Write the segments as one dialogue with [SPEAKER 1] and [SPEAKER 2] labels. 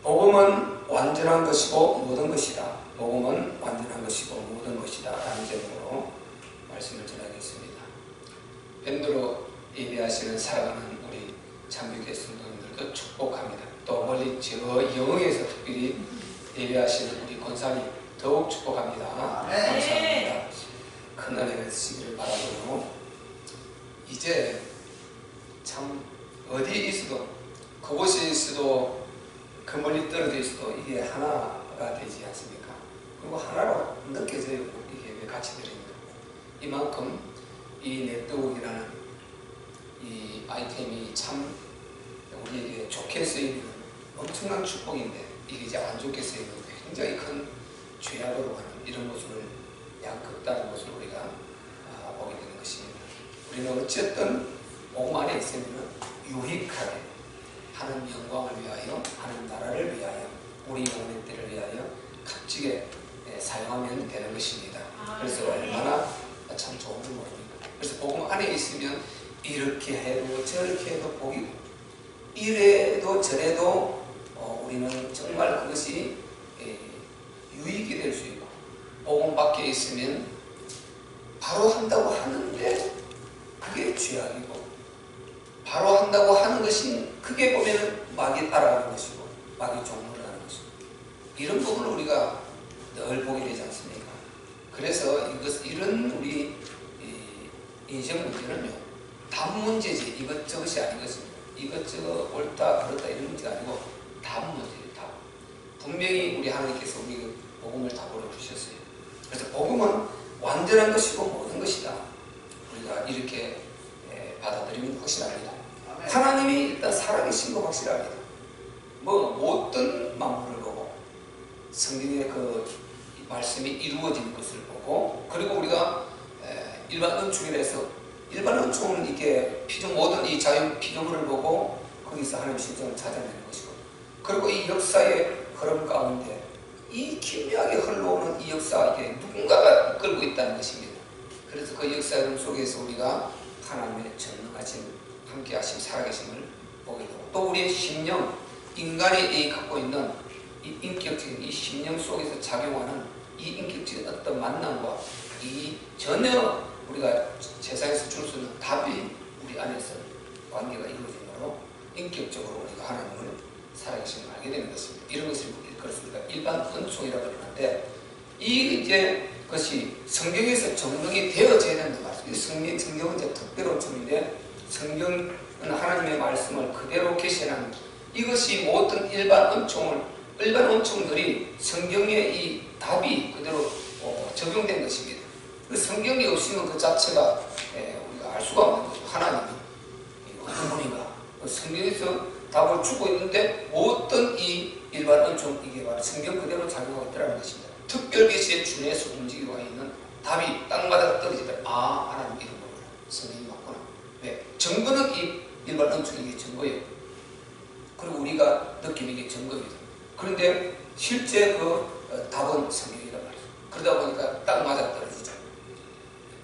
[SPEAKER 1] 복음은 완전한 것이고 모든 것이다. 복음은 완전한 것이고 모든 것이다 라는 제목으로 말씀을 전하겠습니다. 밴드로 예배하시는 사랑하는 우리 참교회 성도님들도 축복합니다. 또 멀리 저 영흥에서 특별히 예배하시는 우리 권사님 더욱 축복합니다. 감사합니다. 큰 은혜가 있으시기를 바라고요. 이제 참 어디 있어도 그곳에 있어도 그 멀리 떨어져 있어도 이게 하나가 되지 않습니까? 그리고 하나로 느껴져요. 이게 같이 들어있는 이만큼 이 네트워크라는 이 아이템이 참 우리에게 좋게 쓰이는 엄청난 축복인데 이게 이제 안 좋게 쓰이는 굉장히 큰 죄악으로 가는 이런 모습을 양극단의 모습을 우리가 보게 되는 것입니다. 우리는 어쨌든 복음 안에 있으면 유익하게 하나님 영광을 위하여 하나님 나라를 위하여 우리 영혼의 때를 위하여 값지게 사용하면 되는 것입니다. 그래서 얼마나 참 좋은 줄 모릅니다. 그래서 복음 안에 있으면 이렇게 해도 저렇게 해도 복이고 이래도 저래도 우리는 정말 그것이 유익이 될 수 있고 복음 밖에 있으면 바로 한다고 하는데 그게 죄악이고 바로 한다고 하는 것이 크게 보면 막이 따라가는 것이고 막이 종로를 하는 것이고 이런 부분을 우리가 늘 보게 되지 않습니까? 그래서 이런 우리 인생 문제는요 답 문제지 이것저것이 아닌 것입니다. 이것저것 옳다 그렇다 이런 문제가 아니고 답 문제예요. 답. 분명히 우리 하나님께서 우리 복음을 답으로 주셨어요. 그래서 복음은 완전한 것이고 모든 것이다. 우리가 이렇게 받아들이면 확실합니다. 하나님이 일단 살아계신 거 확실합니다. 어떤 만물을 보고 성경의 그 말씀이 이루어진 것을 보고 그리고 우리가 일반 은총이라서 일반 은총은 이게 피조 모든 이 자연 피조물을 보고 거기서 하나님의 신성을 찾아내는 것이고 그리고 이 역사의 흐름 가운데 이 기묘하게 흘러오는 이 역사 이게 누군가가 이끌고 있다는 것입니다. 그래서 그 역사 흐름 속에서 우리가 하나님의 전능하신 함께하심 살아계심을 보게 되고 또 우리의 심령 인간이 갖고 있는 이 인격적인 이 심령 속에서 작용하는 이 인격적인 어떤 만남과 이 전혀 우리가 세상에서 줄 수 있는 답이 우리 안에서 관계가 이루어지므로 인격적으로 우리가 하나님을 살아계심을 알게 되는 것입니다. 이런 것을 우리가 일반 은총이라고 그러는데 이제 그것이 성경에서 정령이 되어져야 된다는 말씀이에요. 성경은 이제 특별한 은총인데 성경은 하나님의 말씀을 그대로 계시하는 이것이 모든 일반 은총들이 성경의 이 답이 그대로 적용된 것입니다. 성경이 없으면 그 자체가 우리가 알 수가 없는 거죠. 하나님이 어떤 분인가 성경에서 답을 주고 있는데 어떤 이 일반 은총 이게 바로 성경 그대로 작용하고 있다는 것입니다. 특별계시의 준에서 움직이고 있는 답이 땅마다 떨어지다. 하나님 이런 거구나. 성경이 맞구나. 왜? 증거는 이 일반 은총이 이게 증거예요. 그리고 우리가 느끼는 게 증거입니다. 그런데 실제 그 답은 성경이란 말이죠. 그러다 보니까 딱 맞아 떨어지죠.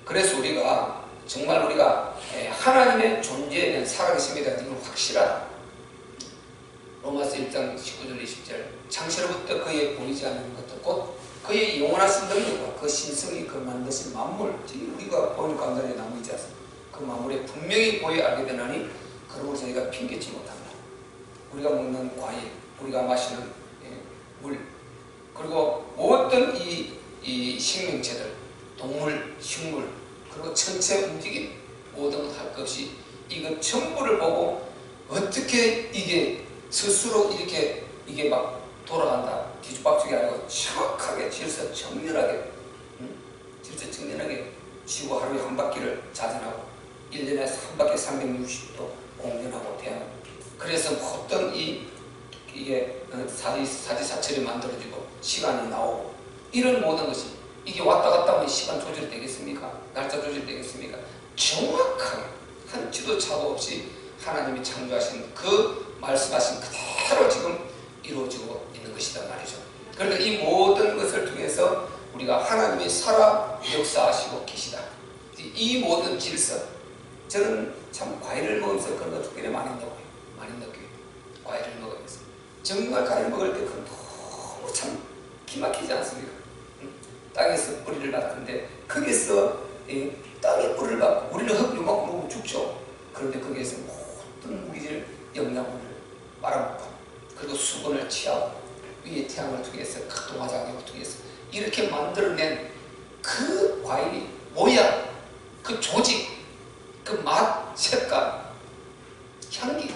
[SPEAKER 1] 그래서 우리가 정말 우리가 하나님의 존재에 대한 살아계심이다. 이건 확실하다. 로마서 1장 19절 20절 창세로부터 그의 보이지 않는 것도 곧 그의 영원하신 능력과 그 신성이 그 만드신 만물 지금 우리가 보는 가운데 나무이지 않습니까? 그 만물에 분명히 보여 알게 되나니 그러므로 저희가 핑계치 못한다. 우리가 먹는 과일, 우리가 마시는 물 그리고 모든 이 생명체들 동물, 식물 그리고 전체 움직임 모든 것 할 것 없이 이거 전부를 보고 어떻게 이게 스스로 이렇게 이게 막 돌아간다 뒤죽박죽이 아니고 정확하게 질서 정렬하게 질서 정렬하게 지구 하루에 한 바퀴를 자전하고 1년에 한 바퀴 360도 공전하고 태양 그래서 어떤 이게 사지사철이 만들어지고 시간이 나오고 이런 모든 것이 이게 왔다 갔다 하면 시간 조절이 되겠습니까? 날짜 조절이 되겠습니까? 정확하게 한치도 차고 없이 하나님이 창조하신 그 말씀하신 그대로 지금 이루어지고 있는 것이란 말이죠. 그러니까 이 모든 것을 통해서 우리가 하나님이 살아 역사하시고 계시다. 이 모든 질서 저는 참 과일을 먹으면서 그런 거 특별히 많이 느껴요. 과일을 먹으면서 정말 과일 먹을 때 그건 너무 참 기막히지 않습니까? 땅에서 뿌리를 받는데 거기서 땅에 뿌리를 받고 우리는 흙 요만큼 먹으면 죽죠. 그런데 거기에서 모든 무기질 영양분을 빨아먹고 그리고 수분을 취하고 위에 태양을 통해서 그 동화작용을 통해서 이렇게 만들어낸 그 과일이 모양, 그 조직, 그 맛, 색깔, 향기,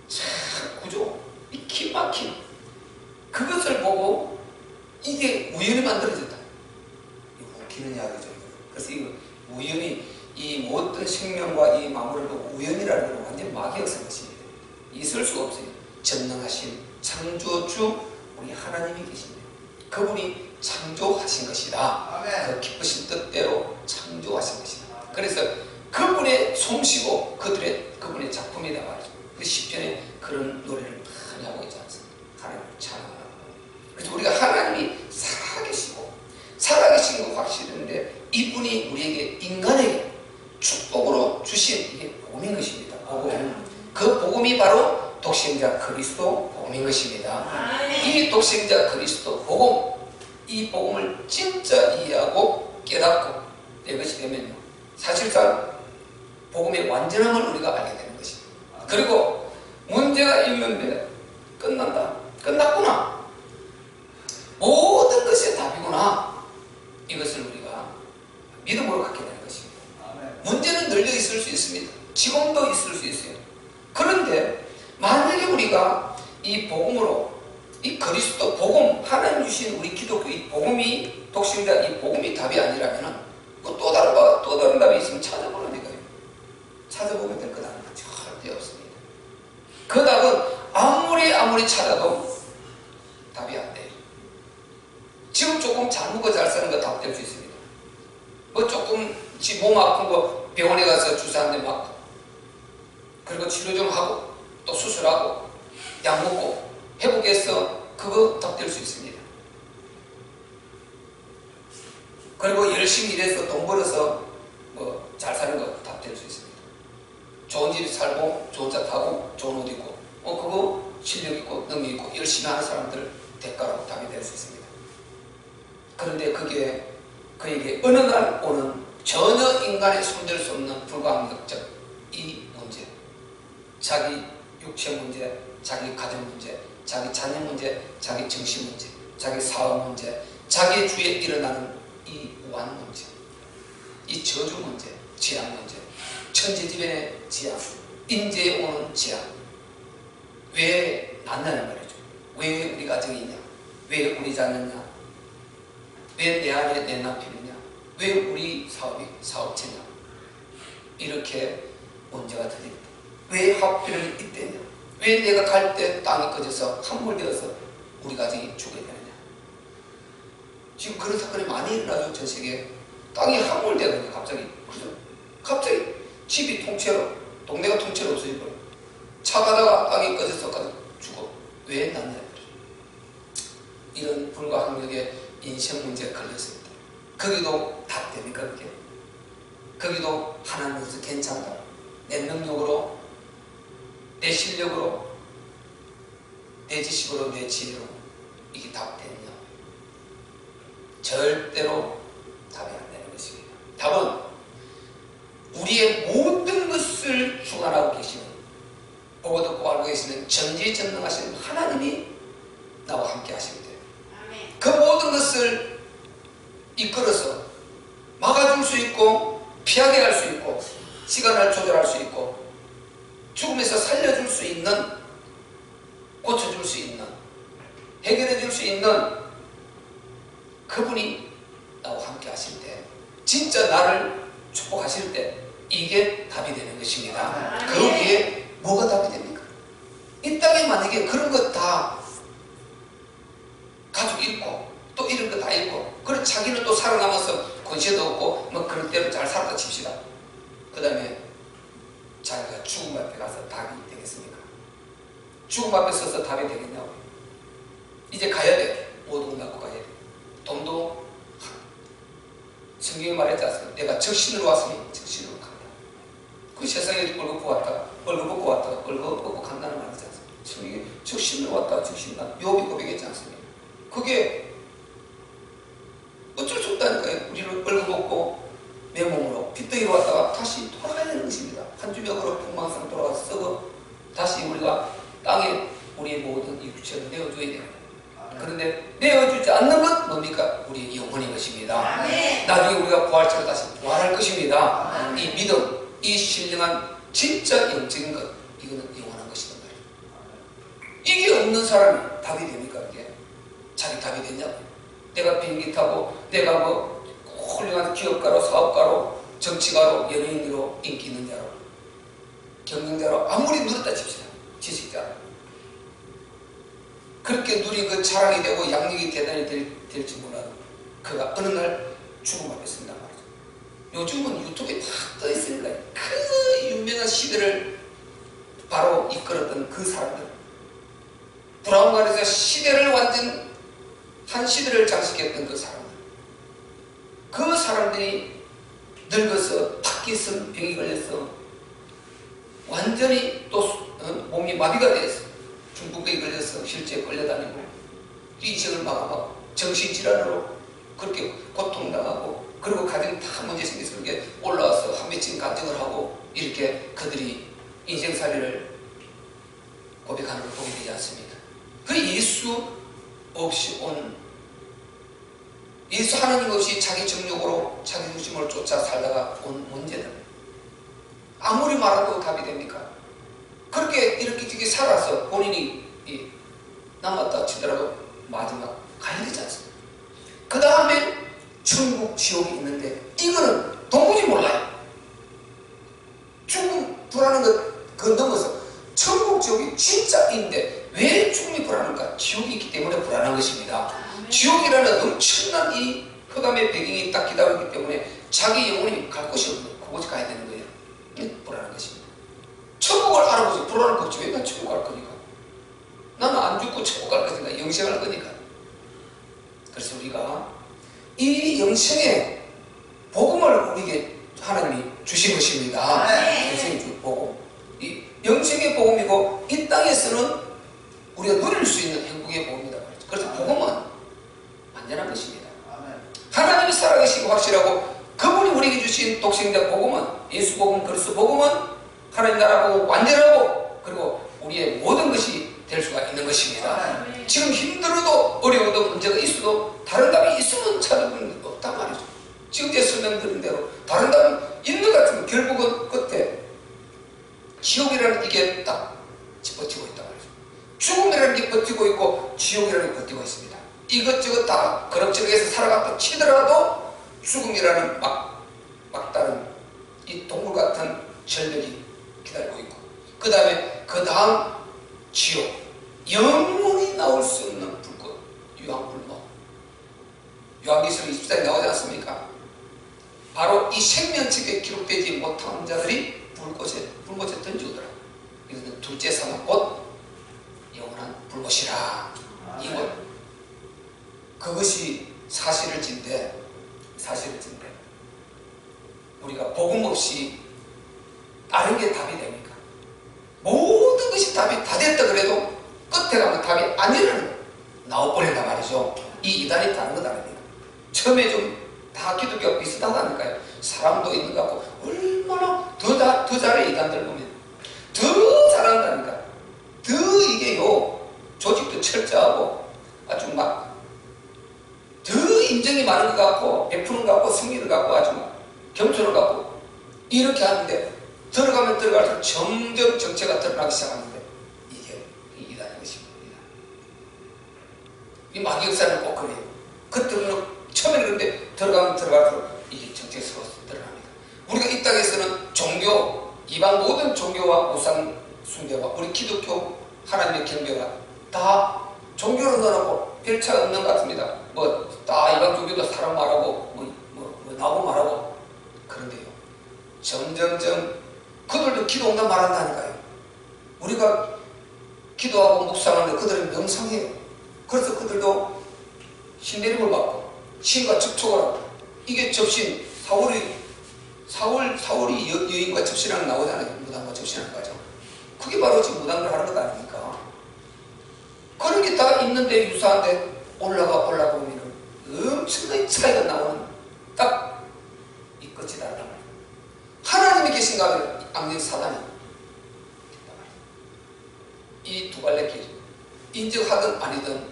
[SPEAKER 1] 참 구조, 이 기막힌 그것을 보고 이게 우연히 만들어졌다. 이거 웃기는 이야기죠. 그래서 이거 우연히 이 모든 생명과 이 만물을 보고 우연이라는 건 완전 막역한 것입니다. 있을 수가 없어요. 전능하신 창조주 우리 하나님이 계십니다. 그분이 창조하신 것이다. 그 기쁘신 뜻대로 창조하신 것이다. 그래서 그분의 솜씨고 그분의 작품이다 말이죠. 그 시편에 그런 노래를 많이 하고 있지 않습니까? 하나님을 찬양하고. 그래서 우리가 하나님이 살아계신 거 확실한데 이분이 우리에게 인간에게 축복으로 주신 이게 복음인 것입니다. 복음. 그 복음이 바로 독생자 그리스도 복음인 것입니다. 이 독생자 그리스도 복음, 이 복음을 진짜 이해하고 깨닫고 내 것이 되면요, 사실상 복음의 완전함을 우리가 알게 되는 것입니다. 그리고 문제가 있는데 끝났구나, 모든 것이 답이구나, 이것을 우리가 믿음으로 갖게 되는 것입니다. 문제는 널려 있을 수 있습니다. 지금도 있을 수 있어요. 그런데 만약에 우리가 이 복음으로, 이 그리스도 복음, 하나님 주신 우리 기독교 이 복음이, 독생자 이 복음이 답이 아니라면 또 다른 답이 있으면 찾아보는 거예요. 찾아보면 될 것 아니에요. 절대 없습니다. 그 답은 아무리 찾아도 답이 안 돼요. 지금 조금 잘 먹고 잘 사는 거 답 될 수 있습니다. 뭐 조금 몸 아픈 거 병원에 가서 주사 한 대 맞고 그리고 치료 좀 하고 또 수술하고 약 먹고 회복해서 그거 답 될 수 있습니다. 그리고 열심히 일해서 돈 벌어서 뭐 잘 사는 거 답 될 수 있습니다. 좋은 집 살고 좋은 차 타고 좋은 옷 입고 그거 실력 있고 능력 있고 열심히 하는 사람들 대가로 답이 될 수 있습니다. 그런데 그에게 어느 날 오는 전혀 인간이 손댈 수 없는 불가항력적 이 문제, 자기 육체 문제, 자기 가정 문제, 자기 자녀 문제, 자기 정신 문제, 자기 사업 문제, 자기 주위에 일어나는 이 우한 문제, 이 저주 문제, 재앙 문제, 천재지변의 재앙, 인재에 오는 재앙, 왜 난다는 말이죠. 왜 우리 가정이 있냐, 왜 우리 자녀냐, 왜 내 아내 내 남편이냐, 왜 우리 사업체냐, 이렇게 문제가 들립니다. 왜 하필은 이때냐, 왜 내가 갈 때 땅이 꺼져서 함몰되어서 우리 가정이 죽게 되느냐. 지금 그런 사건이 많이 일어나죠. 전 세계에 땅이 함몰되거든요. 갑자기 집이 통째로, 동네가 통째로 없어져버려요. 차 가다가 땅이 꺼져서 죽어. 왜 났냐. 이런 불가항력의 인생 문제에 걸렸습니다. 거기도 답됩니까? 그게? 거기도 하나님께서 괜찮다, 내 능력으로, 내 실력으로, 내 지식으로, 내 지혜로 이게 답되느냐? 절대로 답이 안 되는 것입니다. 답은 우리의 모든 것을 주관하고 계시는, 보고 듣고 알고 계시는 전지전능하신 하나님이 나와 함께 하십니다. 그 모든 것을 이끌어서 막아줄 수 있고, 피하게 할 수 있고, 시간을 조절할 수 있고, 죽음에서 살려줄 수 있는, 고쳐줄 수 있는, 해결해 줄 수 있는 그분이 나와 함께 하실 때, 진짜 나를 축복하실 때 이게 답이 되는 것입니다. 거기에 뭐가 답이 됩니까? 이 땅에 만약에 그런 것 다 가족 잃고 또 이런 거 다 잃고, 그리고 자기는 또 살아남아서 권세도 없고 뭐 그런 대로 잘 살았다 칩시다. 그 다음에 자기가 죽음 앞에 가서 답이 되겠습니까? 죽음 앞에 서서 답이 되겠냐고. 이제 가야 돼. 모든 걸 갖고 가야 돼. 돈도 성경이 말했지 않습니까? 내가 적신으로 왔으니 적신으로 간다. 그 세상에 얼굴 보고 왔다가 얼굴 벗고 간다는 말이지 않습니까? 참 이게 적신을 왔다 적신다 욥이 고백했지 않습니까? 그게 어쩔 수 없다니까요. 우리를 얽어먹고 내 몸으로 핏덩이로 왔다가 다시 돌아가야 되는 것입니다. 한 주먹으로 평망상 돌아가서 썩어 다시 우리가 땅에 우리의 모든 육체를 내어줘야 됩니다. 그런데 내어주지 않는 것 뭡니까? 우리의 영혼인 것입니다. 나중에 우리가 부활체로 다시 부활할 것입니다. 이 믿음, 이 신령한 진짜 영적인 것, 이거는 영원한 것이란 말이에요. 이게 없는 사람이 답이 됩니까? 이게 자기 답이 됐냐고요. 내가 비행기 타고 내가 뭐 훌륭한 기업가로 사업가로 정치가로 연예인으로 인기 있는 자로 경영자로 아무리 누렸다 칩시다. 지식자로 그렇게 누린 그 자랑이 되고 양육이 대단히 될지 몰라도 그가 어느 날 죽음 앞에 쓴단 말이죠. 요즘은 유튜브에 다 떠 있으니까 그 유명한 시대를 바로 이끌었던 그 사람들, 브라운관에서 시대를 완전 한 시대를 장식했던 그 사람들, 그 사람들이 늙어서 파킨슨 병이 걸려서 완전히 또 몸이 마비가 돼서 중풍병이 걸려서 실제에 끌려다니고 이식을 막아가고 정신질환으로 그렇게 고통당하고 그리고 가정이 다 문제 생겨서 그렇게 올라와서 한 며칠 간증을 하고 이렇게 그들이 인생살이를 고백하는 걸 보게 되지 않습니까? 그 예수 없이 온 예수 하나님 없이 자기 정욕으로 자기 중심으로 쫓아 살다가 온 문제들 아무리 말해도 답이 됩니까? 그렇게 이렇게 살아서 본인이 남았다 치더라도 마지막 가야 되지 않습니까? 그 다음에 천국 지옥이 있는데 이거는 도무지 몰라요. 죽음 불안한 것 그거 넘어서 천국 지옥이 진짜 있는데 왜 죽음이 불안한가? 지옥이 있기 때문에 불안한 것입니다. 지옥이라는 엄청난 이 흑암의 배경이 딱 기다리기 때문에 자기 영혼이 갈 곳이 없는 그곳에 가야 되는 거예요. 불안한 것입니다. 천국을 알아보세요. 불안할 거 없지. 왜 난 천국 갈 거니까. 나는 안 죽고 천국 갈 거니까. 영생할 거니까. 그래서 우리가 이 영생의 복음을 우리에게 하나님이 주신 것입니다. 영생의 복음. 이 영생의 복음이고 이 땅에서는 우리가 누릴 수 있는 행복의 복음이다. 그래서 복음은 완전한 것입니다. 하나님이 살아계시고 확실하고 그분이 우리에게 주신 독생자 복음은 예수 복음, 그리스도 복음은 하나님 나라 복음 완전하고 그리고 우리의 모든 것이 될 수가 있는 것입니다. 지금 힘들어도 어려워도 문제가 있어도 다른 답이 있으면 찾아보는 게 없단 말이죠. 지금 제 설명드린 대로 다른 답이 있는 것 같으면 결국은 끝에 지옥이라는 이게 딱 버티고 있단 말이죠. 죽음이라는 게 버티고 있고 지옥이라는 게 버티고 있습니다. 이것저것 다 그럭저럭해서 살아갔다 치더라도 죽음이라는 막다른 이 동물 같은 절벽이 기다리고 있고 그 다음에 그 다음 지옥 영원히 나올 수 없는 불꽃 유황불목 요한계시록 24장에 나오지 않습니까? 바로 이 생명책에 기록되지 못한 자들이 불꽃에 던지더라. 이것은 둘째 사망 곧 영원한 불꽃이라. 이것 그것이 사실을진데 우리가 복음 없이 다른 게 답이 됩니까? 모든 것이 답이 다 됐다 그래도 끝에 가면 답이 아니라는 나와버린단 말이죠. 이 이단이 다른 건 아닙니다. 처음에 좀 다 기독교가 비슷하다니까요. 사람도 있는 것 같고 얼마나 더 잘해 이단들 보면 더 잘한다니까. 더 이게요 조직도 철저하고 아주 막 더 인정이 많은 것 같고 베푸는 것 같고 승리를 갖고 아주 막 겸손을 갖고 이렇게 하는데 들어가면 들어갈수록 점점 정체가 드러나기 시작하는데 이게 이단인 것입니다. 이 마귀 역사는 꼭 그래요. 그때는 처음에는 그런데 들어가면 들어갈수록 이게 정체스러워서 드러납니다. 우리가 이 땅에서는 종교, 이방 모든 종교와 우상 숭배와 우리 기독교 하나님의 경배가 다 종교로 넣어놓고 별 차 없는 것 같습니다. 다 이방 종교도 사람 말하고 나하고 말하고 그런데요. 점점점 그들도 기도한다 말한다니까요. 우리가 기도하고 묵상하는데 그들은 명상해요. 그래서 그들도 신내림을 받고 신과 접촉을 하고 이게 접신 사울이 여인과 접신하는 나오잖아요. 무당과 접신하는 거죠. 그게 바로 지금 무당을 하는 것 아닙니까? 이렇게 다 있는데 유사한데 올라가 보면 엄청나게 차이가 나오는 딱 이 끝이 다르단 말이에요. 하나님이 계신가 하면 악령 사단이 이 두 갈래 길, 인정하든 아니든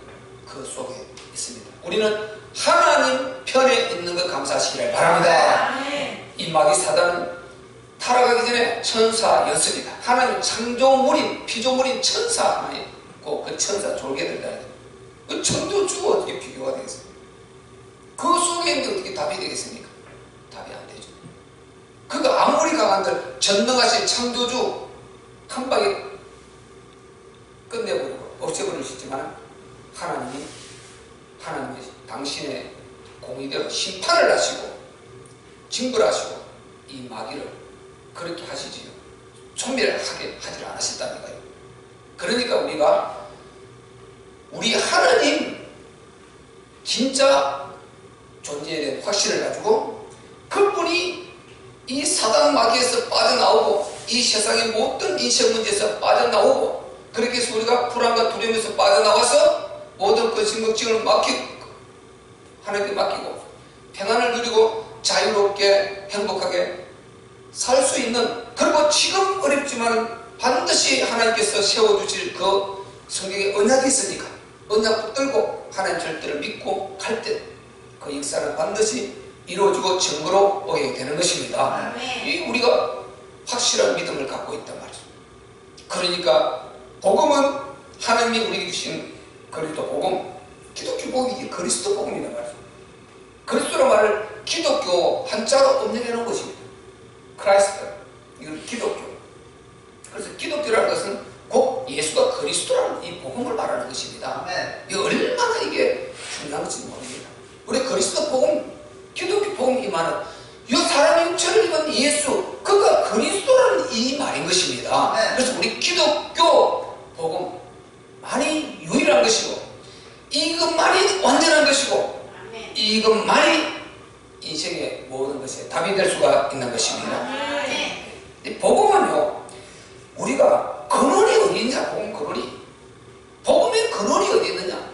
[SPEAKER 1] 그 속에 있습니다. 우리는 하나님 편에 있는 것 감사하시기를 바랍니다. 이 마귀 사단은 타락하기 전에 천사였습니다. 하나님 창조물인 피조물인 천사 하나 있고 그 천사 졸개들 다 그 천조주가 어떻게 비교가 되겠습니까? 그 속에 있는데 어떻게 답이 되겠습니까? 답이 안 되죠. 그가 아무리 강한들 전능하신 창조주 한 방에 끝내버리고 없애버릴 수 있지만 하나님이 당신의 공의대로 심판을 하시고 징벌하시고 이 마귀를 그렇게 하시지요. 총멸하게 하지 않으셨다는 거예요. 그러니까 우리가 우리 하나님 진짜 존재에 대한 확신을 가지고 그분이 이 사단 마귀에서 빠져나오고 이 세상의 모든 인생 문제에서 빠져나오고 그렇게 해서 우리가 불안과 두려움에서 빠져나와서 모든 그 신경증을 하나님께 맡기고 평안을 누리고 자유롭게 행복하게 살 수 있는, 그리고 지금 어렵지만 반드시 하나님께서 세워주실 그 성경에 언약이 있으니까 언약 붙들고 하나님 절대를 믿고 갈 때 그 역사는 반드시 이루어지고 증거로 오게 되는 것입니다. 이 우리가 확실한 믿음을 갖고 있단 말이죠. 그러니까 복음은 하나님이 우리에게 주신 그리스도 복음, 기독교 복음이 이게 그리스도 복음이란 말이죠. 그리스도란 말을 기독교 한자로 음력해 놓은 것입니다. 크라이스트, 이건 기독교. 그래서 기독교라는 것은 곧 예수가 그리스도라는 이 복음을 말하는 것입니다. 이게 얼마나 이게 중요한 것인지 모릅니다. 우리 그리스도 복음, 기독교 복음 이 말은 이 사람의 육체를 입은 예수, 그가 그리스도라는 이 말인 것입니다. 그래서 우리 기독교 복음 많이 유일한 것이고 이것만이 완전한 것이고 이것만이 인생의 모든 것에 답이 될 수가 있는 것입니다. 이 복음은요, 우리가 근원이 어디 있냐? 복음의 근원이 어디 있느냐?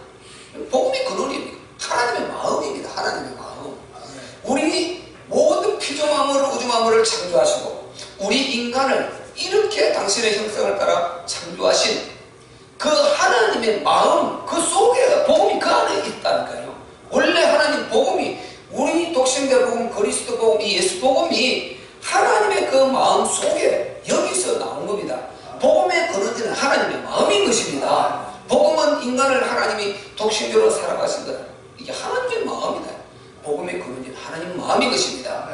[SPEAKER 1] 복음의 근원이 하나님의 마음입니다. 하나님의 마음. 우리 모든 피조만물을, 우주만물을 창조하시고 우리 인간을 이렇게 당신의 형상을 따라 창조하신 그 하나님의 마음, 그 속에 복음이 그 안에 있다니까요. 원래 하나님 복음이, 우리 독생자 복음, 그리스도 복음, 이 예수 복음이 하나님의 그 마음 속에 여기서 나온 겁니다. 복음의 근원지는 하나님의 마음인 것입니다. 복음은 인간을 하나님이 독생자로 살아가신 것, 이게 하나님의 마음이다. 복음의 근원지는 하나님의 마음인 것입니다.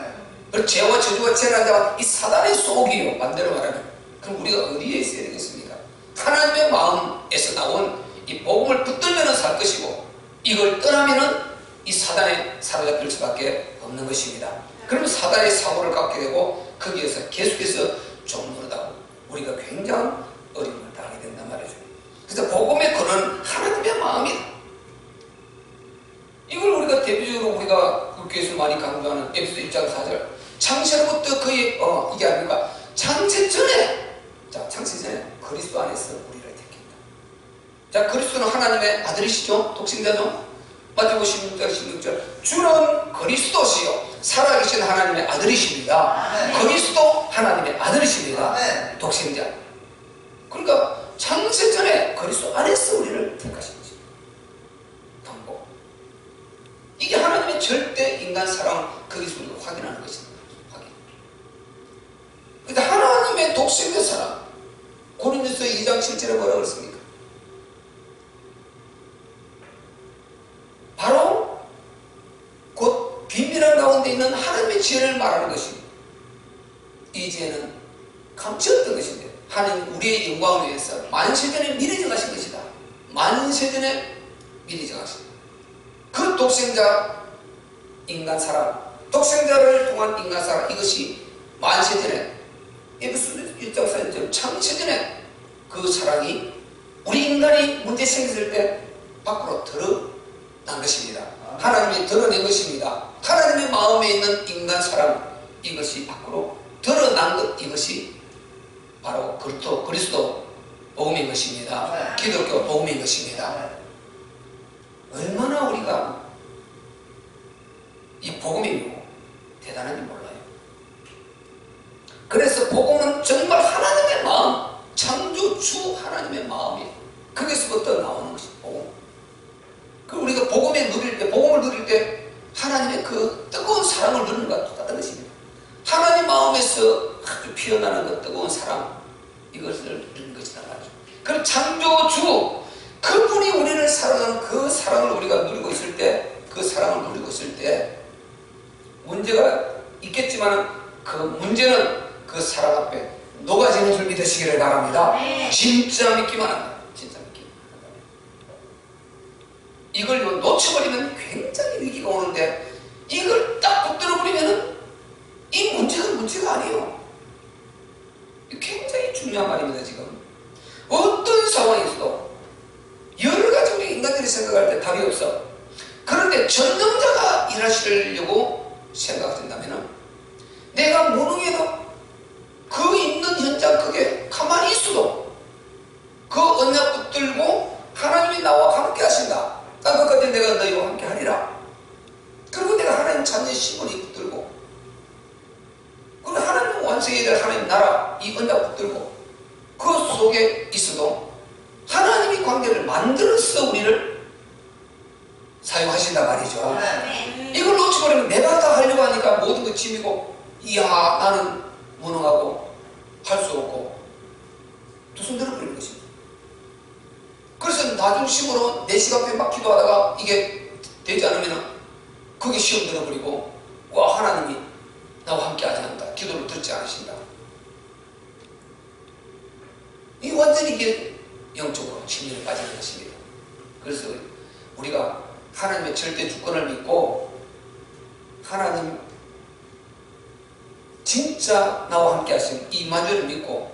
[SPEAKER 1] 그리고 죄와 저주와 재난자와 이 사단의 속이요, 반대로 말하면. 그럼 우리가 어디에 있어야 되겠습니까? 하나님의 마음에서 나온 이 복음을 붙들면 살 것이고 이걸 떠나면은 이 사단에 사로잡힐 수밖에 없는 것입니다. 그러면 사단의 사고를 갖게 되고 거기에서 계속해서 종노릇하고 우리가 굉장히 어려움을 당하게 된단 말이죠. 그래서 복음의 근원 하나님의 마음이다. 이걸 우리가 대표적으로 우리가 국교에서 많이 강조하는 에베소 1장 4절, 창세로부터 그의 이게 아닙니까? 창세 전에 그리스도 안에서 우리를 택했다. 자, 그리스도는 하나님의 아들이시죠? 독생자죠? 마태복음 16장 16절, 주는 그리스도시요 살아계신 하나님의 아들이십니다. 그리스도 하나님의 아들이십니다. 독생자. 그러니까 창세 전에 그리스도 안에서 우리를 택하신 것입니다. 통보. 이게 하나님의 절대 인간 사랑, 거기서 우리가 확인하는 것입니다. 확인. 근데 하나님의 독생자 사랑, 고린도서 2장 7절에 뭐라고 그랬습니까? 바로 곧 비밀한 가운데 있는 하나님의 지혜를 말하는 것입니다. 이 지혜는 감추었던 것인데 하나님 우리의 영광을 위해서 만세전에 미리 정하신 것이다. 만세전에 미리 정하신 그 독생자 인간 사랑, 독생자를 통한 인간 사랑, 이것이 만세전에 에베소 1장 4절 창세전에 그 사랑이 우리 인간이 문제 생겼을 때 밖으로 드러난 것입니다. 하나님이 드러낸 것입니다. 하나님의 마음에 있는 인간 사랑, 이것이 밖으로 드러난 것, 이것이 바로 그리스도 복음인 것입니다. 기독교 복음인 것입니다. 얼마나 우리가 이 복음이 대단한지 몰라요. 그래서 복음은 정말 하나님의 마음, 창조주 하나님의 마음이 거기서부터 나오는 것이 복음. 그 우리가 복음을 누릴 때 하나님의 그 뜨거운 사랑을 누리는 것과 똑같은 것입니다. 하나님 마음에서 아주 피어나는 그 뜨거운 사랑, 이것을 누리는 것이다 말이죠. 그럼 창조주 그분이 우리를 사랑하는 그 사랑을 우리가 누리고 있을 때, 그 사랑을 누리고 있을 때 문제가 있겠지만 그 문제는 그 사랑 앞에 녹아지는 줄 믿으시기를 바랍니다. 진짜 믿기만 합니다. 진짜 믿기만 합니다. 이걸 놓쳐버리면 굉장히 위기가 오는데, 이걸 딱 붙들어버리면 이 문제가 아니에요. 굉장히 중요한 말입니다. 지금 어떤 상황에서도 여러 가지 우리 인간들이 생각할 때 답이 없어. 그런데 전능자가 일하시려고 생각된다면 내가 무능해도 그 있는 현장 그게 가만히 있어도 그 언약 붙들고 하나님이 나와 함께 하신다. 땅 끝까지 내가 너희와 함께 하리라. 그리고 내가 하나님 자녀의 심을 붙들고, 그리고 하나님 완성해야 될 하나님 나라 이 언약 붙들고 그 속에 있어도 하나님이 관계를 만들어서 우리를 사용하신단 말이죠. 이걸 놓쳐버리면 내가 다 하려고 하니까 모든 것 짐이고, 이야 나는 무능하고 할 수 없고 두 손 들어버리는 것입니다. 그래서 나중심으로 4시간 앞에 막 기도하다가 이게 되지 않으면 그게 시험 들어버리고, 와 하나님이 나와 함께 하지 않는다, 기도를 듣지 않으신다. 이 완전히 이게 영적으로 침륜에 빠지는 것입니다. 그래서 우리가 하나님의 절대 주권을 믿고 하나님 진짜 나와 함께 하신 이마누엘을 믿고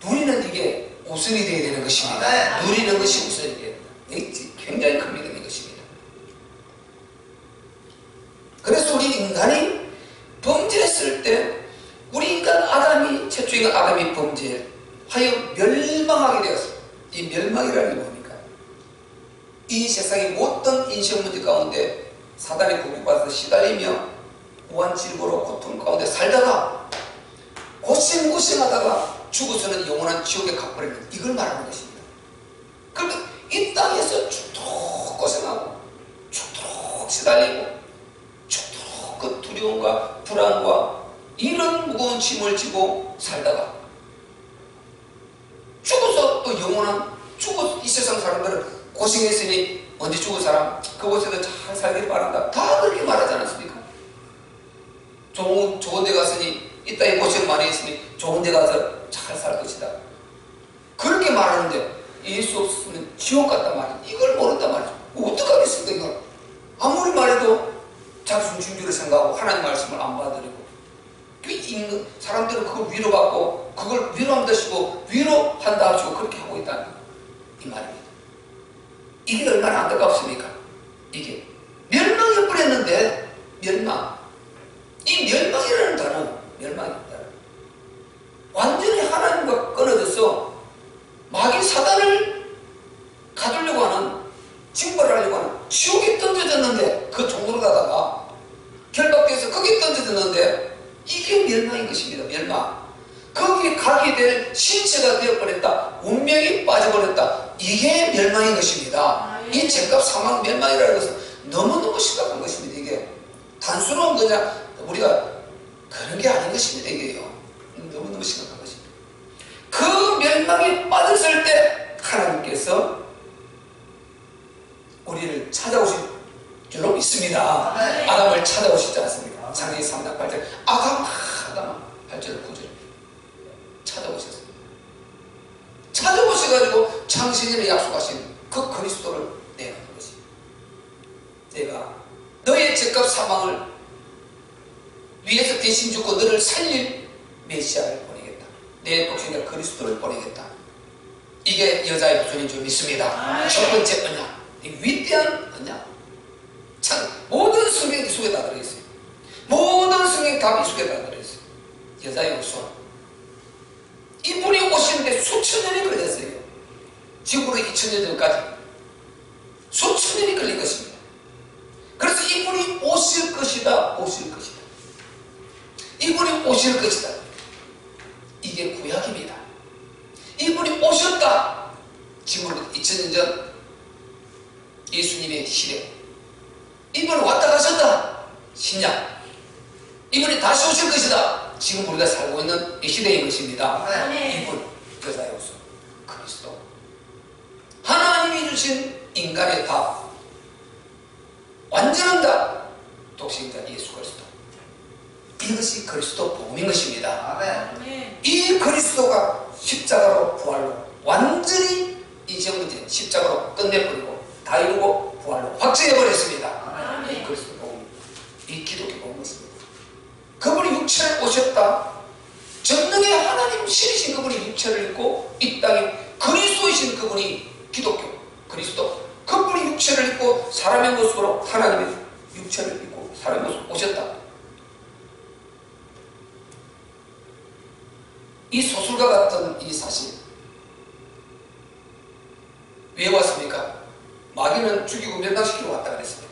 [SPEAKER 1] 누리는 이게 우선이 되어야 되는 것입니다. 누리는 것이 우선이 되어야 된다. 이게 굉장히 큰 믿음인 것입니다. 그래서 우리 인간이 범죄했을 때, 우리 인간 아담이, 최초 인간 아담이 범죄하여 멸망하게 되었습니다. 이 멸망이라는 게 뭡니까? 이 세상의 모든 인생 문제 가운데 사단의 공격받아서 시달리며 무한질고로 고통 가운데 살다가 고생하다가 죽어서는 영원한 지옥에 가버리는, 이걸 말하는 것입니다. 그러니까 이 땅에서 죽도록 고생하고 죽도록 시달리고 죽도록 그 두려움과 불안과 이런 무거운 짐을 지고 살다가 죽어서 또 영원한, 이 세상 사람들은 고생했으니 언제 죽을 사람 그곳에서 잘 살길 바란다, 다 그렇게 말하지 않았습니까? 좋은 데 갔으니, 이 땅에 고생 많이 했으니 좋은 데 가서 잘 살 것이다, 그렇게 말하는데 예수 없으면 지옥 갔단 말이야. 이걸 모른단 말이죠. 어떡하겠습니까 이걸. 아무리 말해도 자기 중심주를 생각하고 하나님 말씀을 안 받아들이고, 읽는 사람들은 그걸 위로받고 그걸 위로한다 하시고 위로한다 하시고 그렇게 하고 있다는 이 말입니다. 이게 얼마나 안타깝습니까? 이게 멸망해 버렸는데, 이 멸망이라는 단어 완전히 하나님과 끊어져서 마귀 사단을 가두려고 하는, 징벌하려고 하는 지옥에 던져졌는데, 그 종로로 가다가 결박돼서 거기에 던져졌는데, 이게 멸망인 것입니다. 멸망. 거기에 가게 될 신체가 되어버렸다, 운명이 빠져버렸다, 이게 멸망인 것입니다. 이 죄값 사망 멸망이라는 것은 너무너무 심각한 것입니다. 이게 단순한 그냥 우리가 그런 게 아닌 것입니다. 이게요, 너무너무 심각한 것입니다. 그 멸망에 빠졌을 때 하나님께서 우리를 찾아오신 줄로 믿습니다. 아담을 찾아오시지 않습니까? 창세기 3장 8절 아담아 8절 9절 찾아오셨어요. 찾아오셔가지고 창세전에 약속하신 그 그리스도를 내놓는 것입니다. 내가 너의 죄값 사망을 위해서 대신 죽고 너를 살릴 메시아를 보내겠다, 내 독생자 그리스도를 보내겠다. 이게 여자의 후손인 줄 믿습니다. 첫 번째 언약, 이 위대한 언약. 참 모든 성경이 속에 다 들어있어요. 모든 성경 답이 속에 다 들어있어요. 여자의 후손. 이분이 오시는데 수천 년이 걸렸어요. 지금으로 2000년 전까지 수천 년이 걸린 것입니다. 그래서 이분이 오실 것이다, 오실 것이다. 이분이 오실 것이다. 이게 구약입니다. 이분이 오셨다. 지금으로부터 2000년 전 예수님의 시대. 이분이 왔다 가셨다. 신약. 이분이 다시 오실 것이다. 지금 우리가 살고 있는 이 시대인 것입니다.
[SPEAKER 2] 네.
[SPEAKER 1] 이분, 여자의 옷은 그리스도. 하나님이 주신 인간의 답. 완전한 답. 독생자 예수 그리스도. 이것이 그리스도 복음인 것입니다.
[SPEAKER 2] 네.
[SPEAKER 1] 이 그리스도가 십자가로 부활로 완전히 인생 문제 십자가로 끝내버리고 다 이루고 부활로 확정해버렸습니다. 이 그리스도 복음, 이 기독교 복음입니다. 그분이 육체를 오셨다. 전능의 하나님 신이신 그분이 육체를 입고 이 땅에 그리스도이신 그분이 기독교 그리스도, 그분이 육체를 입고 사람의 모습으로 하나님의 육체를 입고 사람의 모습으로 오셨다. 이 소설과 같은 이 사실 왜 왔습니까? 마귀는 죽이고 멸망시키러 왔다 그랬습니다.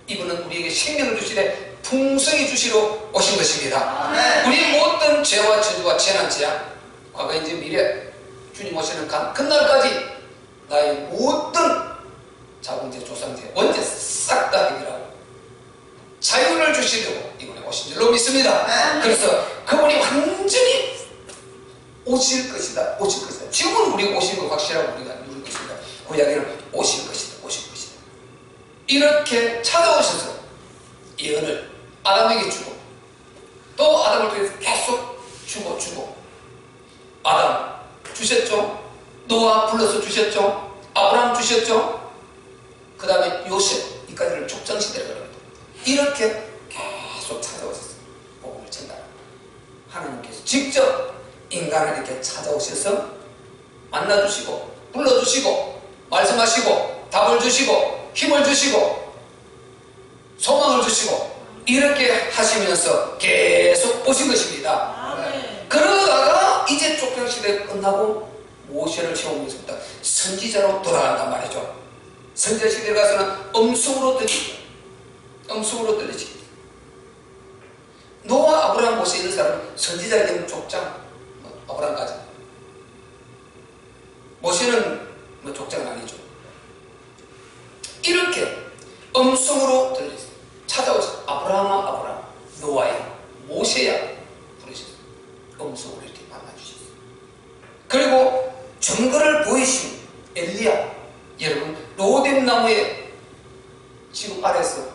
[SPEAKER 1] 이분은 우리에게 생명을 주시되 풍성히 주시러 오신 것입니다. 우리의 모든 죄와 저주와 재난 재앙, 과거인지 미래, 주님 오시는 그날까지 나의 모든 자궁제, 조상제, 원죄 싹 다 해결하고 자유를 주시려고 이분이 오신 줄로 믿습니다. 그래서 그분이 완전히 오실 것이다, 오실 것이다. 지금은 우리가 오신 거 확실하고 우리가 누릴 것입니다. 구약에는 오실 것이다, 오실 것이다. 이렇게 찾아오셔서 예언을 아담에게 주고 또 아담을 통해서 계속 주고 아담 주셨죠. 노아 불러서 주셨죠. 아브라함 주셨죠. 그 다음에 요셉, 이까지를 족장시대라고 합니다. 이렇게 계속 찾아오셨어요. 복음을 전달합니다. 하나님께서 직접 인간을 이렇게 찾아오셔서 만나주시고 불러주시고 말씀하시고 답을 주시고 힘을 주시고 소망을 주시고 이렇게 하시면서 계속 오신 것입니다. 그러다가 이제 족장시대가 끝나고 모세를 세우면서부터 선지자로 돌아간단 말이죠. 선지자 시대에 가서는 음성으로 들리죠. 음성으로 들리지. 노아, 아브라함, 모세 이런 사람은 선지자가 되면 족장, 아브라함까지. 모세는 족장은 아니죠. 이렇게 음성으로 들리죠. 찾아오죠. 아브라함아, 아브라함, 노아야, 모세야 부르셨어요. 음성으로 이렇게 만나주셨어요. 그리고 증거를 보이신 엘리야, 여러분 로뎀 나무에 지금 아래서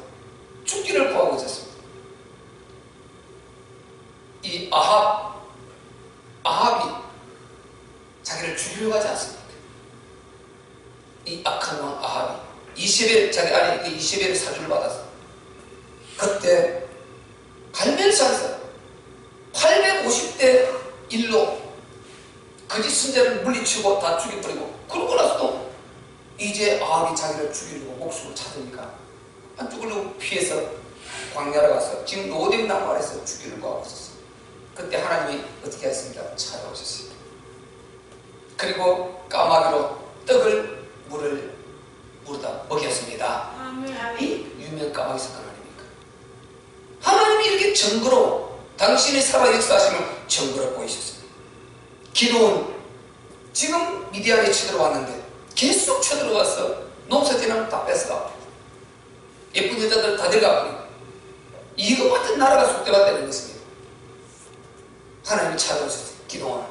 [SPEAKER 1] 죽기를 구하고 있었습니다. 이 아합이 자기를 죽이려고 하지 않습니까? 이 악한 왕 아합이 이세벨, 자기 아내 그 이세벨의 사주를 받아서 그때 갈멜산에서 850대 1로 거짓 선자를 물리치고 다 죽여버리고 그러고 나서도 이제 아합이 자기를 죽이려고 목숨을 찾으니까 안 죽으려고 피해서 광야로 가서 지금 로뎀 나무 아래서 죽이려고 하고 있었어요. 그때 하나님이 어떻게 했습니까? 찾아오셨어요. 그리고 까마귀로 떡을 물을 물다 먹였습니다. 이 유명 까마귀 사건 아닙니까? 하나님이 이렇게 증거로 당신이 살아 역사하심을 증거로 보이셨습니다. 기도는 지금 미디안에 쳐들어왔는데 계속 쳐들어와서 농사지는 다 뺏어가 예쁜 여자들 다 데려가버리고 이거 같은 나라가 속되었다는 것입니다. 하나님이 찾아오셨어요. 기도하나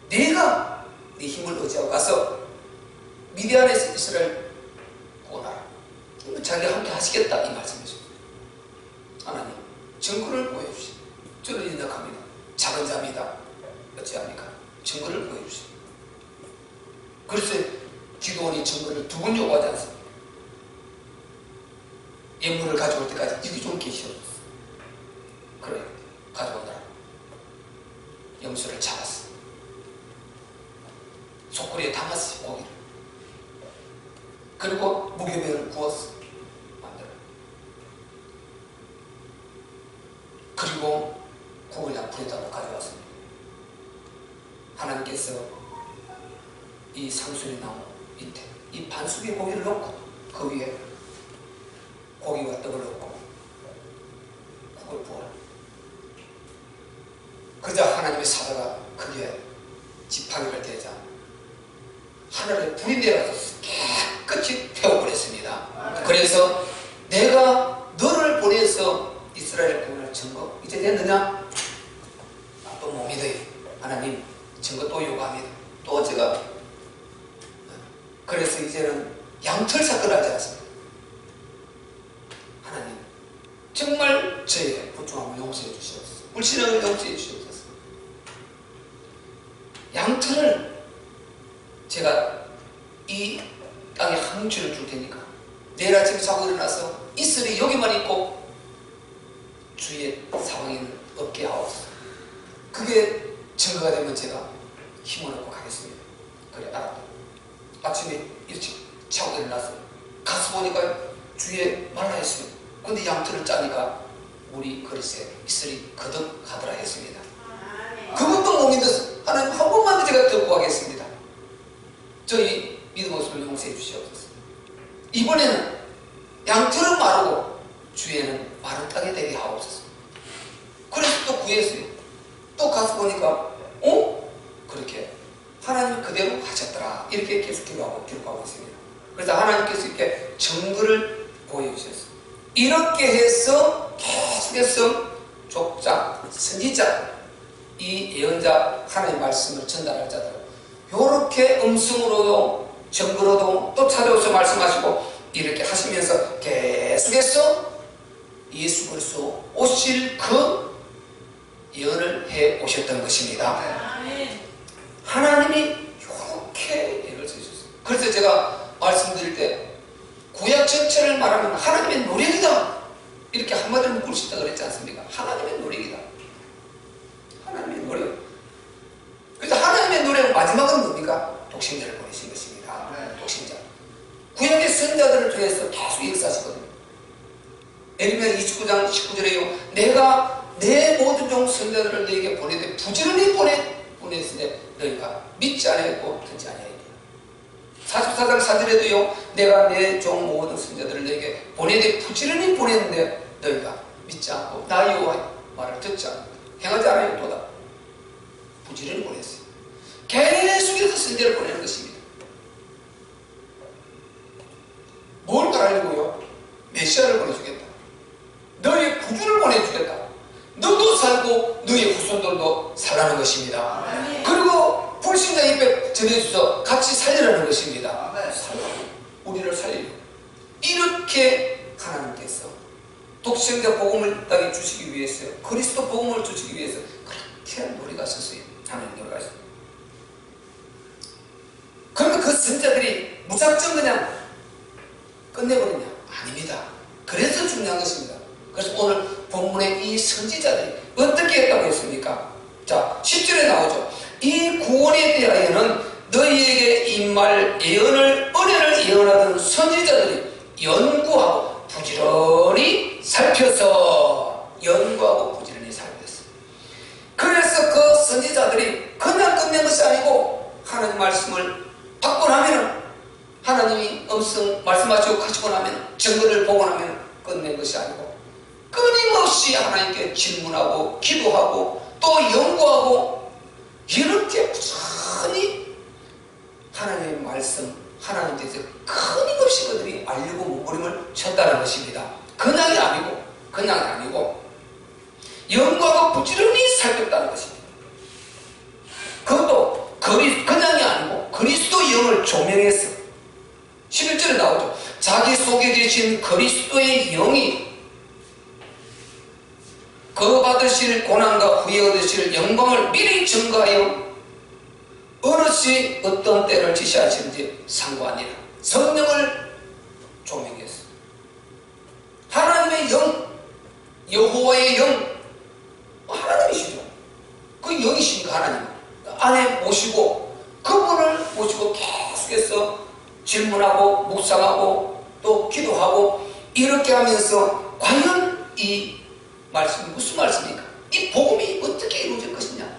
[SPEAKER 1] 내가 네 힘을 의지하고 가서 미디안에서 이스라엘 구원하라. 자기가 함께 하시겠다 이 말씀이죠. 하나님 증거를 보여주시오. 저는 인정합니다. 작은 자입니다. 어찌합니까? 증거를 보여주시오. 그래서 기도원이 증거를 두 번 요구하지 않습니다. 예물을 가져올 때까지 여기 좀 계시옵소서. 그래 가져오더라. 염소를 잡았어. 속꼬리에 담았어 고기를. 그리고 무교배를 구웠어. 만들어. 그리고 국을 양푼에다 가져왔습니다. 독수리 나무 밑에 이 반숙의 고기를 넣고 그 위에 고기와 떡을 넣고 국을 부어라. 그러자 하나님의 사자가 그게 지팡이를 대자 하늘에 불이 내려서 깨끗이 태워버렸습니다. 그래서 내가 너를 보내서 이스라엘 구원할 증거 이제 됐느냐? 또 못 믿어요. 하나님 증거 또 요구합니다. 또 제가 그래서 이제는 양털 사건을 하지 않습니다. 하나님 정말 저에게 부족함을 용서해 주시옵소서. 불신앙을 용서해 주시옵소서. 양털을 제가 이 땅에 한 주를 줄 테니까 내일 아침에 자고 일어나서 이슬이 여기만 있고 주위에 상황에는 없게 하옵소서. 그게 증거가 되면 제가 힘을 얻고 가겠습니다. 그래 알았다. 아침에 일찍 자고 일어나서 가서 보니까 주위에 말라있습니다. 근데 양털을 짜니까 우리 그릇에 이슬이 거듭하더라 했습니다. 그것도 못 믿어서 하나님 한 번만 제가 더 구하겠습니다. 저희 믿음 없음을 용서해 주시옵소서. 이번에는 양털은 마르고 주위에는 마른 땅이 되게 하옵소서. 그래서 또 구했어요. 또 가서 보니까 그렇게 하나님 그대로 하셨더라. 이렇게 계속 기록하고 있습니다. 그래서 하나님께서 이렇게 증거를 보여주셨어요. 이렇게 해서 계속해서 족장, 선지자, 이 예언자 하나님의 말씀을 전달할 자들 이렇게 음성으로도 증거로도 또 찾아오셔서 말씀하시고 이렇게 하시면서 계속해서 예수 그리스도 오실 그 예언을 해 오셨던 것입니다. 하나님이 이렇게 예언을 써주셨어요. 그래서 제가 말씀드릴 때 구약 전체를 말하면 하나님의 노력이다 이렇게 한마디로 묶을 수 있다고 그랬지 않습니까? 하나님의 노력이다. 하나님의 노력. 그래서 하나님의 노력은 마지막은 뭡니까? 독생자를 보내신 것입니다. 독생자. 구약의 선자들을 통해서 계속 역사하시거든요. 에레미야 29장 19절에요. 내가 내 모든 종 선자들을 너에게 보내되 부지런히 보냈으되 너희가 믿지 아니하고 듣지 아니하리라. 44장 4절에도요. 내가 내 종 모든 선자들을 너에게 보내되 부지런히 보냈는데 너희가 믿지 않고 나 여호와의 말을 듣지 않고 행하지 않아도다. 부지런히 보냈어요. 계속해서 선자를 보내는 것입니다. 뭘 바라려고요? 메시아를 보내주겠다. 너희의 구주를 보내주겠다. 너도 살고 너희의 후손들도 살라는 것입니다. 그리고 불신자 입에 전해주셔서 같이 살리라는 것입니다. 우리를 살리려고 이렇게 하나님께서 독생자 복음을 땅에 주시기 위해서요. 그리스도 복음을 주시기 위해서 그렇게 노력하셨어요. 하나님 노력하셨어요. 그러면 그 선자들이 무작정 그냥 끝내버리냐? 아닙니다. 그래서 중요한 것입니다. 그래서 오늘 본문의 이 선지자들이 어떻게 했다고 했습니까? 자, 10절에 나오죠. 이 구원에 대하여는 너희에게 임할 예언을 은혜를 예언하던 선지자들이 연구하고 부지런히 살펴서 그래서 그 선지자들이 그냥 끝낸 것이 아니고 하나님 말씀을 받고 나면 하나님이 음성 말씀하시고 가지고 나면 증거를 보고 나면 끝낸 것이 아니고 끊임없이 하나님께 질문하고 기도하고 또 연구하고 이렇게 부지런히 하나님의 말씀 하나님께서 끊임없이 그들이 알려고 몸부림을 쳤다는 것입니다. 그냥이 아니고 연구하고 부지런히 살폈다는 것입니다. 그것도 그냥이 아니고 그리스도의 영을 조명해서 11절에 나오죠. 자기 속에 계신 그리스도의 영이 그 받으실 고난과 후에 얻으실 영광을 미리 증거하여 어느 시 어떤 때를 지시하시는지 상관이라 성령을 조명했어. 하나님의 영, 여호와의 영, 하나님이시죠. 그 영이시니까 하나님 안에 모시고 그분을 모시고 계속해서 질문하고 묵상하고 또 기도하고 이렇게 하면서 과연 이 말씀이 무슨 말씀입니까? 이 복음이 어떻게 이루어질 것이냐?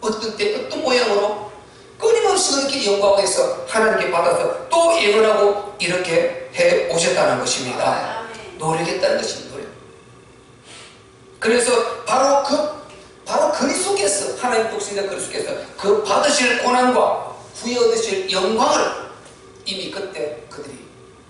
[SPEAKER 1] 어떤 때 어떤 모양으로 끊임없이 조금씩 이렇게 영광에서 하나님께 받아서 또 예언하고 이렇게 해 오셨다는 것입니다. 노력했다는 것입니다. 노력. 그래서 바로 그리스도께서, 하나님 독생자 그리스도께서 그 받으실 고난과 후에 얻으실 영광을 이미 그때 그들이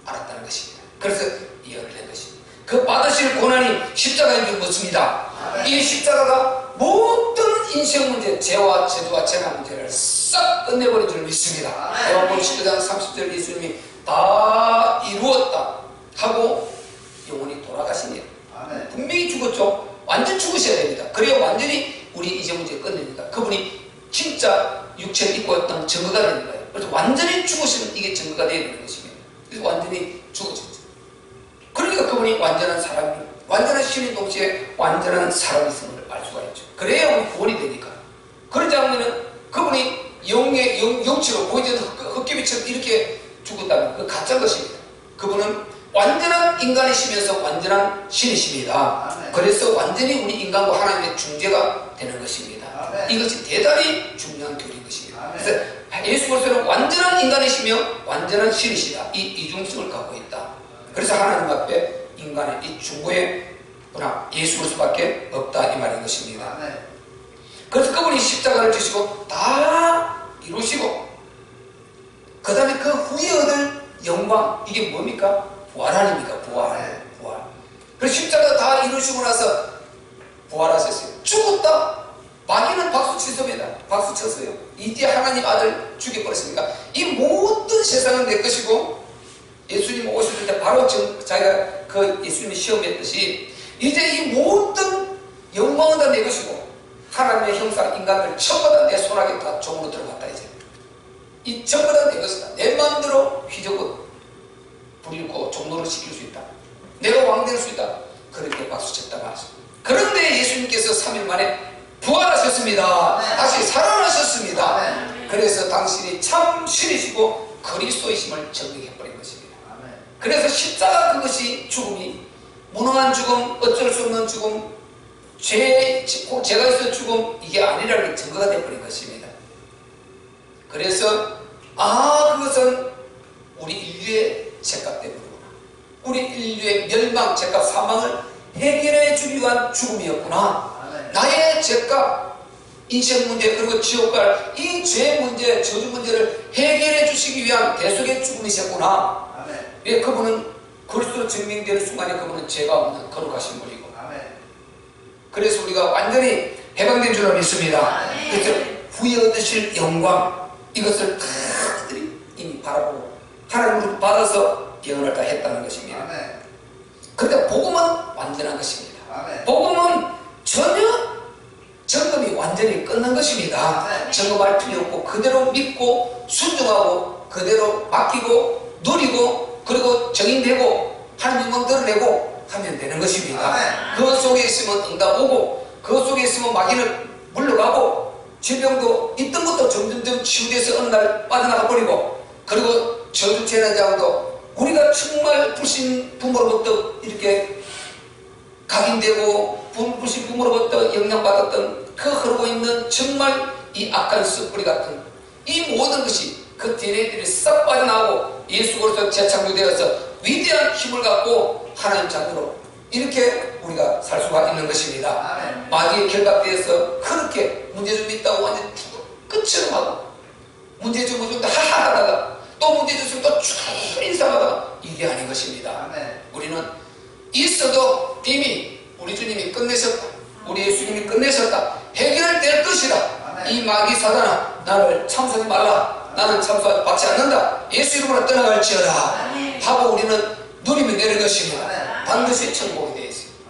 [SPEAKER 1] 알았다는 것입니다. 그래서 예언을 낸 것입니다. 그 받으실 고난이 십자가인 줄 묻습니다. 이 십자가가 모든 인생 문제, 죄와 저주와 재난 문제를 싹 끝내버린 줄 믿습니다. 요한복음 19장 30절 예수님이 다 이루었다 하고 영원히 돌아가신 일. 분명히 죽었죠. 완전 죽으셔야 됩니다. 그래야 완전히 우리 이제 문제 끝냅니다. 그분이 진짜 육체를 입고 왔던 증거가 되는 거예요. 그래서 완전히 죽으시면 이게 증거가 되어야 되는 것입니다. 그래서 완전히 죽어졌죠. 그러니까 그분이 완전한 사람이, 완전한 신인 동시에 완전한 사람이심을 알 수가 있죠. 그래야 우리 구원이 되니까. 그러지 않으면 그분이 영치로 보이지 않는 헛개비처럼 이렇게 죽었다면 그 가짜인 것입니다. 그분은 완전한 인간이시면서 완전한 신이십니다. 그래서 완전히 우리 인간과 하나님의 중재가 되는 것입니다. 이것이 대단히 중요한 교리인 것입니다. 그래서 예수 그리스도는 완전한 인간이시며 완전한 신이시다. 이 이중성을 갖고 있다. 그래서 하나님 앞에 인간의 이 중고의 문화 예수 그리스도밖에 없다 이 말인 것입니다. 그래서 그분이 십자가를 지시고 다 이루시고 그 다음에 그 후에 얻을 영광, 이게 뭡니까? 부활 아닙니까? 부활. 그래서 십자가 다 이루시고 나서 부활하셨어요. 죽었다? 마귀는 박수 치sob니다. 박수 쳤어요. 이때 하나님 아들 죽여버렸으니까 이 모든 세상은 내 것이고, 예수님 오실 때 바로 자기가 그 예수님이 시험했듯이 이제 이 모든 영광은 다 내 것이고 하나님의 형상 인간들 전부 다 내 손아귀 다 종으로 들어갔다. 이제 이 전부 다 내 것이다. 내 마음대로 휘저고 부리고 종로를 시킬 수 있다. 내가 왕 될 수 있다. 그렇게 박수쳤다 말이죠. 그런데 예수님께서 3일 만에 부활하셨습니다. 다시 살아나셨습니다. 그래서 당신이 참 신이시고 그리스도이심을 증명해버린 것입니다. 그래서 십자가 그것이 죽음이 무능한 죽음, 어쩔 수 없는 죽음, 죄가 있어 죽음, 이게 아니라는 증거가 되어버린 것입니다. 그래서 그것은 우리 인류의 죄값 때문이구나. 우리 인류의 멸망, 죄값, 사망을 해결해 주기 위한 죽음이었구나. 나의 죄값, 인생 문제, 그리고 지옥갈 이 죄 문제, 저주 문제를 해결해 주시기 위한 대속의 죽음이셨구나. 예, 그분은 그리스도로 증명되는 순간에 그분은 죄가 없는 거룩하신 분이고. 그래서 우리가 완전히 해방된 줄로 믿습니다. 그래서 후에 얻으실 영광, 이것을 다들이 이미 바라보고 하나님으로 받아서 예언을 다 했다는 것입니다. 그런데 복음은 완전한 것입니다. 복음은 전혀 점검이 완전히 끝난 것입니다. 점검할 필요 없고 그대로 믿고 순종하고 그대로 맡기고 누리고 그리고 정인되고 하나님 영광 드러내고 하면 되는 것입니다. 그 속에 있으면 응답 오고 그 속에 있으면 마귀는 물러가고 질병도 있던 것도 점점점 치유돼서 어느 날 빠져나가 버리고 그리고 저주 재난자도 우리가 정말 불신 부모로부터 이렇게 각인되고 불신 부모로부터 영향받았던 그 흐르고 있는 정말 이 악한 숯불이 같은 이 모든 것이 그 DNA들이 싹 빠져나오고 예수 그리스도 재창조되어서 위대한 힘을 갖고 하나님 자녀로 이렇게 우리가 살 수가 있는 것입니다. 마귀의 결박대에서 그렇게 문제 좀 있다고 완전 끝처럼 하고 문제 좀 하하 하다가 또 문제 줬으면 또 쭉 인상하다가 이게 아닌 것입니다. 우리는 있어도 이미 우리 주님이 끝내셨다. 우리 예수님이 끝내셨다. 해결될 것이다. 이 마귀 사단아 나를 참소하지 말라. 나는 참소하지 받지 않는다. 예수 이름으로 떠나갈지어다 하고 우리는 누리면 되는 것입니다. 반드시 천국이 되어 있습니다.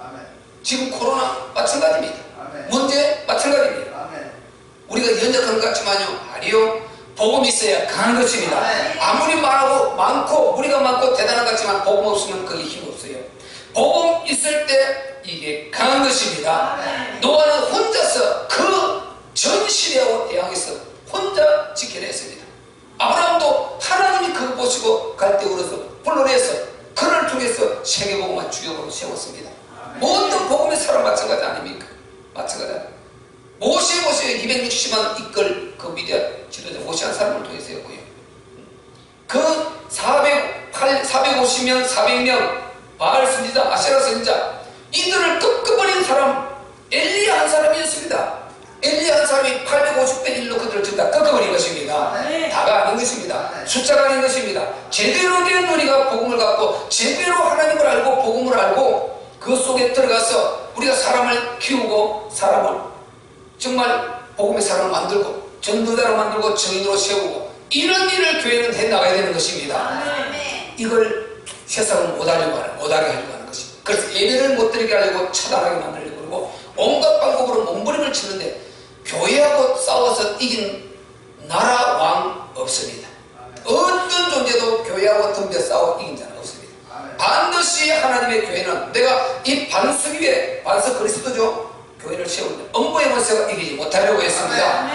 [SPEAKER 1] 지금 코로나 마찬가지입니다. 문제 마찬가지입니다. 우리가 연약한 것 같지만요 아니요, 복음이 있어야 강한 것입니다. 아무리 말하고 많고 무리가 많고 대단한 것 같지만 복음 없으면 그게 힘 없어요. 복음 있을 때 이게 강한 것입니다. 노아는 혼자서 그 전 시대와 대항해서 혼자 지켜냈습니다. 아브라함도 하나님이 그거 보시고 갈대우러서 불러내서 그를 통해서 세계복음만 죽여보고 세웠습니다. 모든 복음의 사람 마찬가지 아닙니까? 마찬가지. 모세 260만 이끌 그 위대한 지도자 모세 한 사람을 통해서였고요. 그 450명 400명 바알 선지자 아세라 선지자 이들을 꺾어버린 사람 엘리야 한 사람이었습니다. 엘리야 한 사람이 850배 1로 그들을 전부 다 꺾어버린 것입니다. 다가 아닌 것입니다. 숫자가 아닌 것입니다. 제대로 된 우리가 복음을 갖고 제대로 하나님을 알고 복음을 알고 그 속에 들어가서 우리가 사람을 키우고 사람을 정말 복음의 사람을 만들고 전도자로 만들고 정인으로 세우고 이런 일을 교회는 해나가야 되는 것입니다. 이걸 세상은 못하게 하려고 하는 것입니다. 그래서 예배를 못 드리게 하려고 차단하게 만들려고 그러고 온갖 방법으로 몸부림을 치는데 교회하고 싸워서 이긴 나라 왕 없습니다. 어떤 존재도 교회하고 덤벼 싸워 이긴 자는 없습니다. 반드시 하나님의 교회는 내가 이 반석 위에 반석 그리스도죠. 교회를 세우는데 엄보의 원수가 이기지 못하려고 했습니다.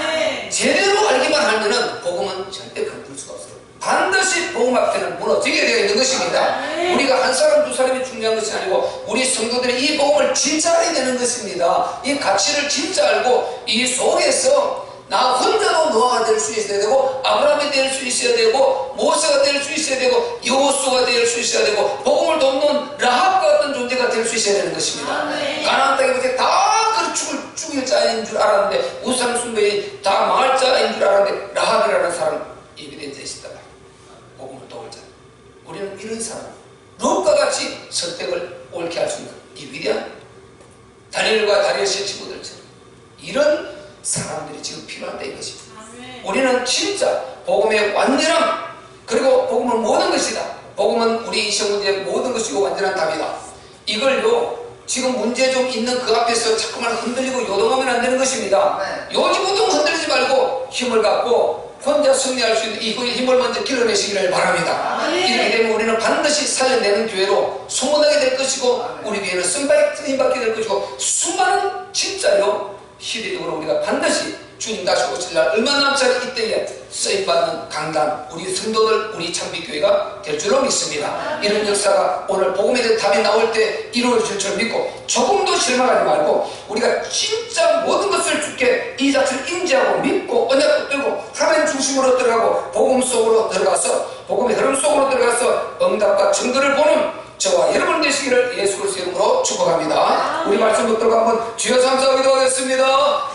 [SPEAKER 1] 제대로 알기만 하면은 복음은 절대 건들 수가 없어요. 반드시 복음 앞에는 무너지게 되어 있는 것입니다. 우리가 한 사람 두 사람이 중요한 것이 아니고 우리 성도들이 이 복음을 진짜 알아야 되는 것입니다. 이 가치를 진짜 알고 이 속에서 나 혼자도 노아가 될 수 있어야 되고 아브라함이 될 수 있어야 되고 모세가 될 수 있어야 되고 여호수아가 될 수 있어야 되고 복음을 돕는 라합과 같은 존재가 될 수 있어야 되는 것입니다. 가나안 땅에 보세요. 다 죽일 자인 줄 알았는데 우상 숭배인 다 망할 자인 줄 알았는데 라합이라는 사람 예비된 자 있었다. 복음을 도울 자. 우리는 이런 사람 롯과 같이 선택을 옳게 할 수 있는 이 위대한 다니엘과 다리엘의 친구들처럼 이런 사람들이 지금 필요한다 이것입니다. 우리는 진짜 복음의 완전함 그리고 복음은 모든 것이다. 복음은 우리 인생 문제의 모든 것이고 완전한 답이다. 이걸요 지금 문제 좀 있는 그 앞에서 자꾸만 흔들리고 요동하면 안 되는 것입니다. 요지부동 흔들리지 말고 힘을 갖고 혼자 승리할 수 있는 이 힘을 먼저 길러내시기를 바랍니다. 이렇게 되면 우리는 반드시 살려내는 교회로 소문나게 될 것이고 우리 교회는 쓰임받게 될 것이고 수많은 진짜요 시대적으로 우리가 반드시 주님 다시 오실 날 얼마 남지 않은 이때에 쓰임받는 강단 우리 성도들 우리 창비교회가 될 줄로 믿습니다. 이런 역사가 오늘 복음에 대한 답이 나올 때 이루어질 줄 믿고 조금도 실망하지 말고 우리가 진짜 모든 것을 주께 이 자체를 인지하고 믿고 언약도 들고 하나님 중심으로 들어가고 복음 속으로 들어가서 복음의 흐름 속으로 들어가서 응답과 증거를 보는 저와 여러분 되시기를 예수 그리스도의 이름으로 축복합니다. 우리 말씀 붙들고 한번 주여 감사하기도 하겠습니다.